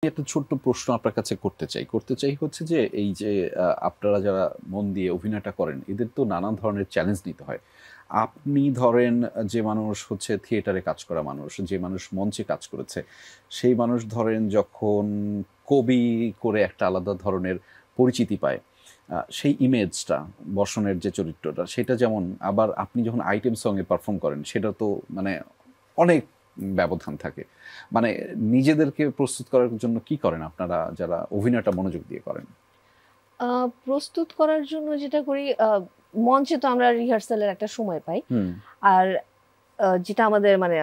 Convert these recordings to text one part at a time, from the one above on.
একটা ছোট্ট প্রশ্ন আপনার কাছে করতে চাই হচ্ছে যে এই যে আপনারা যারা মন দিয়ে অভিনয়টা করেন এদের তো নানান ধরনের চ্যালেঞ্জ নিতে হয়। আপনি ধরেন যে মানুষ হচ্ছে থিয়েটারে কাজ করা মানুষ, যে মানুষ মঞ্চে কাজ করেছে, সেই মানুষ ধরেন যখন কবি করে একটা আলাদা ধরনের পরিচিতি পায়, সেই ইমেজটা বর্ষণের যে চরিত্রটা সেটা যেমন, আবার আপনি যখন আইটেম সঙ্গে পারফর্ম করেন সেটা তো মানে অনেক ব্যবধান থাকে। মানে নিজেদেরকে প্রস্তুত করার জন্য কি করেন আপনারা যারা অভিনয়টা মনোযোগ দিয়ে করেন? প্রস্তুত করার জন্য যেটা করি, মঞ্চে তো আমরা রিহার্সালের একটা সময় পাই। হুম। আর যেটা আমাদের মানে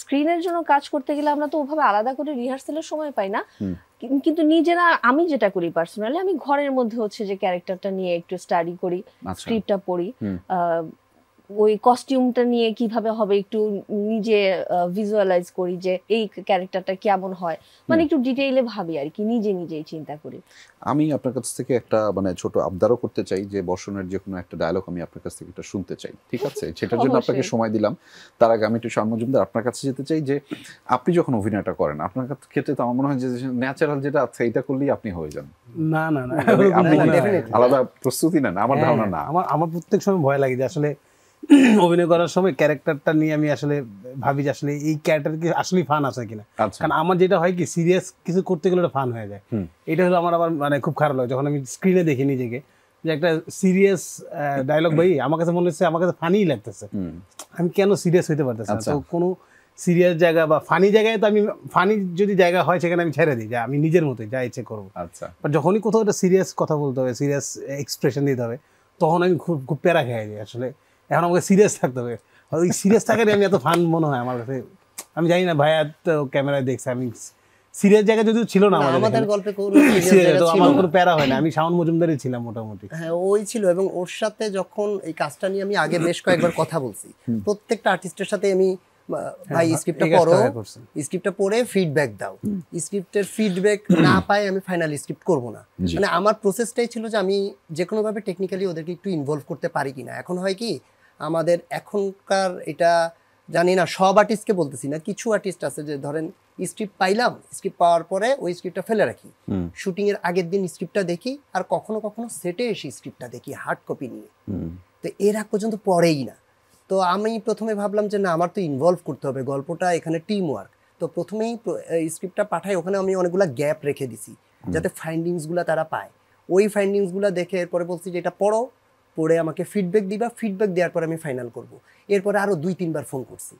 স্ক্রিনের জন্য কাজ করতে গেলে আমরা তো ওভাবে আলাদা করে রিহার্সালের সময় পাই না। হুম। কিন্তু নিজেরা আমি যেটা করি পার্সোনালি, আমি ঘরের মধ্যে হচ্ছে যে ক্যারেক্টারটা নিয়ে একটু স্টাডি করি, আচ্ছা। স্ক্রিপ্টটা পড়ি, হুম। ওই কস্টিউমটা নিয়ে কিভাবে হবে একটু নিজে ভিজুয়ালাইজ করি যে এই ক্যারেক্টারটা কেমন হয়, মানে একটু ডিটেইলে ভাবি আর কি, নিজেই চিন্তা করি। আমি আপনার কাছ থেকে একটা মানে ছোট আবদারও করতে চাই যে বর্ষণের যে কোনো একটা ডায়লগ আমি আপনার কাছ থেকে এটা শুনতে চাই, ঠিক আছে? সেটার জন্য আপনাকে অবশ্যই। সময় দিলাম। তার আগে আমি একটু শান মজুমদার আপনার কাছে যেতে চাই যে আপনি যখন অভিনয়টা করেন আপনার ক্ষেত্রে তো আমার মনে হয় যে ন্যাচারাল যেটা আছে এটা করলেই আপনি হয়ে যান। না না না, আপনি না, না, আলাদা প্রস্তুতি নেন? আমার হ্যাঁ, ধারণা না। আমার প্রত্যেক সময় ভয় লাগে যে আসলে অভিনয় করার সময় ক্যারেক্টারটা নিয়ে আমি আসলে ভাবি যে আসলে এই ক্যারেক্টার কি আসলে ফান আছে কিনা। আচ্ছা। কারণ আমার যেটা হয় কি, সিরিয়াস কিছু করতে গেলে ওটা ফান হয়ে যায়। এটা হলো আমার আবার মানে খুব খারাপ লাগে যখন আমি স্ক্রিনে দেখি নিজেকে যে একটা সিরিয়াস ডায়লগ ভাই আমার কাছে মনে হচ্ছে, আমার কাছে ফানিই লাগতেছে, আমি কেন সিরিয়াস হইতে পারতেছি না। তো কোনো সিরিয়াস জায়গা বা ফানি জায়গায় তো আমি ফানি যদি জায়গা হয় সেখানে আমি ছেড়ে দিই যে আমি নিজের মতোই যা ইচ্ছে করবো। আচ্ছা। বাট যখনই কোথাও একটা সিরিয়াস কথা বলতে হবে, সিরিয়াস এক্সপ্রেশন দিতে হবে, তখন আমি খুব খুব প্যারা খেয়ে যাই। আসলে এখন আমাকে সিরিয়াস থাকতে হবে, ওই সিরিয়াস থাকারই আমি এত ফান মনে হয় আমার কাছে। আমি জানি না ভাইয়া তো ক্যামেরায় দেখছে, আমি সিরিয়াস জায়গা যদিও ছিল না আমাদের গল্পে তো আমার কোনো প্যারা হয় না, আমি শাওন মজুমদারই ছিলাম মোটামুটি। হ্যাঁ, ওই ছিল। এবং ওর সাথে যখন এই কাজটা নিয়ে আমি আগে বেশ কয়েকবার কথা বলছি, প্রত্যেকটা আর্টিস্টের সাথে আমি, ভাই স্ক্রিপ্টটা পড়ো, স্ক্রিপ্টটা পড়ে ফিডব্যাক দাও, স্ক্রিপ্টের ফিডব্যাক না পাই আমি ফাইনাল স্ক্রিপ্ট করব না। মানে আমার প্রসেসটাই ছিল যে আমি যে কোনোভাবে টেকনিক্যালি ওদেরকে একটু ইনভলভ করতে পারি কিনা। এখন হয় কি, আমাদের এখনকার এটা জানি না, সব আর্টিস্টকে বলতেছি না, কিছু আর্টিস্ট আছে যে ধরেন স্ক্রিপ্ট পাইলাম, স্ক্রিপ্ট পাওয়ার পরে ওই স্ক্রিপ্টটা ফেলে রাখি, শুটিং এর আগের দিন স্ক্রিপ্টটা দেখি, আর কখনো কখনো সেটে এসে স্ক্রিপ্টটা দেখি হার্ড কপি নিয়ে। তো এর আগ পর্যন্ত পড়েই না। তো আমি প্রথমে ভাবলাম যে না, আমার তো ইনভলভ করতে হবে, গল্পটা এখানে টিম ওয়ার্ক। তো প্রথমেই স্ক্রিপ্টটা পাঠাই, ওখানে আমি অনেকগুলো গ্যাপ রেখে দিছি যাতে ফাইন্ডিংসগুলো তারা পায়। ওই ফাইন্ডিংসগুলো দেখে এরপরে বলছি যে এটা পড়ো, পড়ে আমাকে ফিডব্যাক দিবা, ফিডব্যাক দেওয়ার পরে আমি ফাইনাল করব। এরপরে আরও 2-3 বার ফোন করছি।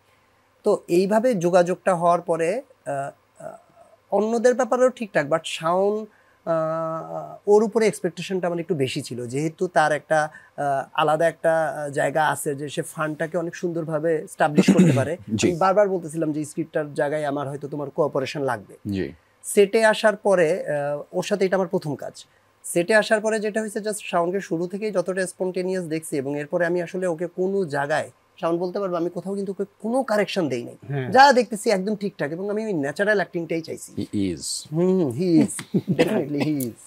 তো এইভাবে যোগাযোগটা হওয়ার পরে অন্যদের ব্যাপারেও ঠিকঠাক, বাট শাওন ওর উপরে এক্সপেকটেশনটা আমার একটু বেশি ছিল, যেহেতু তার একটা আলাদা একটা জায়গা আছে যে সে ফান্ডটাকে অনেক সুন্দরভাবে স্টাবলিশ করতে পারে। আমি বারবার বলতেছিলাম যে স্ক্রিপ্টটার জায়গায় আমার হয়তো তোমার কোঅপারেশন লাগবে। সেটে আসার পরে ওর সাথে এটা আমার প্রথম কাজ। সেটে আসার পরে যেটা হয়েছে, জাস্ট শাওনকে শুরু থেকেই যতটা স্পন্টেনিয়াস দেখছি, এবং এরপরে আমি আসলে ওকে কোনো জায়গায়, শাওন বলতে পারবো, আমি কোথাও কিন্তু ওকে কোনো কারেকশন দেই নাই, যা দেখতেছি একদম ঠিকঠাক, এবং আমি ওই ন্যাচারাল অ্যাক্টিংটাই চাইছি। He is he is definitely he is